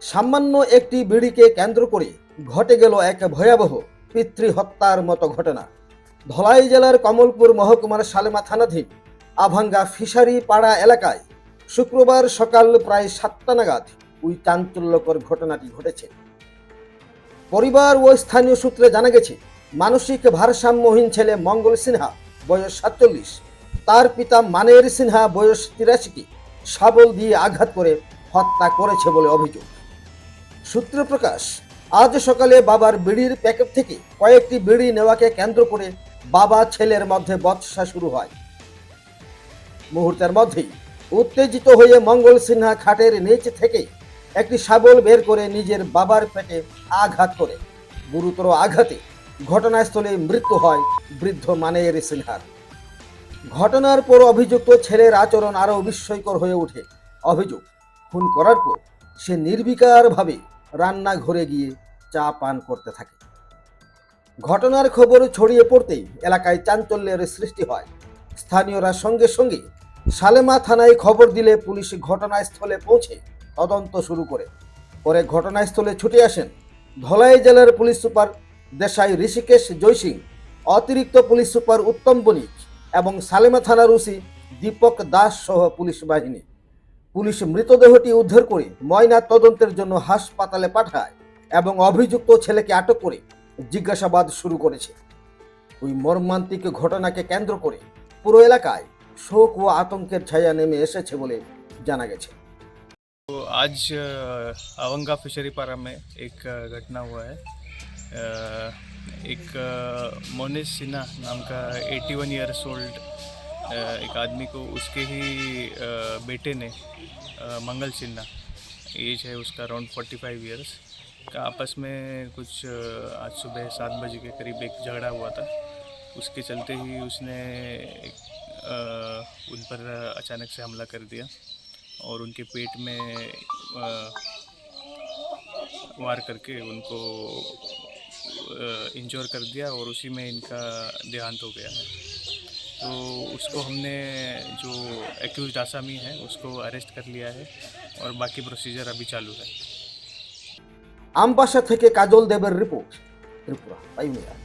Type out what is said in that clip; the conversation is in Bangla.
সামান্য একটি বিড়িকে কেন্দ্র করে ঘটে গেল এক ভয়াবহ পিতৃহত্যার মতো ঘটনা। ধলাই জেলার কমলপুর মহকুমার সালেমা থানাধীন আভাঙ্গা ফিশারি পাড়া এলাকায় শুক্রবার সকাল প্রায় 7টা নাগাদ ওই চাঞ্চল্যকর ঘটনাটি ঘটেছে। পরিবার ও স্থানীয় সূত্রে জানা গেছে, মানসিক ভারসাম্যহীন ছেলে মঙ্গল সিনহা বয়স 47, তার পিতা মানের সিনহা বয়স 83কে শাবল দিয়ে আঘাত করে হত্যা করেছে বলে অভিযোগ। সূত্র প্রকাশ, আজ সকালে বাবার বিড়ির প্যাকেট থেকে কয়েকটি বিড়ি নেওয়াকে কেন্দ্র করে বাবা ছেলের মধ্যে বচসা শুরু হয়। মুহূর্তের মধ্যেই উত্তেজিত হয়ে মঙ্গল সিনহা খাটের নিচ থেকে একটি শাবল বের করে নিজের বাবার পেটে আঘাত করে। গুরুতর আঘাতে ঘটনাস্থলে মৃত্যু হয় বৃদ্ধ মানের সিনহার। ঘটনার পর অভিযুক্ত ছেলের আচরণ আরও বিস্ময়কর হয়ে ওঠে। অভিযোগ, খুন করার পর সে নির্বিকারভাবে রান্নাঘরে গিয়ে চা পান করতে থাকে। ঘটনার খবর ছড়িয়ে পড়তেই এলাকায় চাঞ্চল্যের সৃষ্টি হয়। স্থানীয়রা সঙ্গে সঙ্গে সালেমা থানায় খবর দিলে পুলিশ ঘটনাস্থলে পৌঁছে তদন্ত শুরু করে। পরে ঘটনাস্থলে ছুটে আসেন ধলাই জেলার পুলিশ সুপার দেশাই ঋষিকেশ জয়সিং, অতিরিক্ত পুলিশ সুপার উত্তম বণিক এবং সালেমা থানার ওসি দীপক দাস সহ পুলিশ বাহিনী। পুলিশ মৃতদেহটি উদ্ধার করে ময়না তদন্তের জন্য হাসপাতালে পাঠায় এবং অভিযুক্ত ছেলেকে আটক করে জিজ্ঞাসাবাদ শুরু করেছে। ওই মর্মান্তিক ঘটনাকে কেন্দ্র করে পুরো এলাকায় শোক ও আতঙ্কের ছায়া নেমে এসেছে বলে জানা গেছে। तो आज अवंगा फिशरी पारा में एक घटना हुआ है। एक मोनिश सिन्हा नाम का 81 ईयर्स ओल्ड एक आदमी को उसके ही बेटे ने मंगल सिन्हा, एज है उसका अराउंड 45 ईयर्स का, आपस में कुछ आज सुबह 7 बजे के करीब एक झगड़ा हुआ था। उसके चलते ही उसने उन पर अचानक से हमला कर दिया और उनके पेट में वार करके उनको इंजोर कर दिया और उसी में इनका देहांत हो गया है। तो उसको हमने जो एक्यूज्ड आसामी है उसको अरेस्ट कर लिया है और बाकी प्रोसीजर अभी चालू है। আমবাসা থেকে কাজল দেবের রিপোর্ট, ত্রিপুরা পাইওনিয়ার।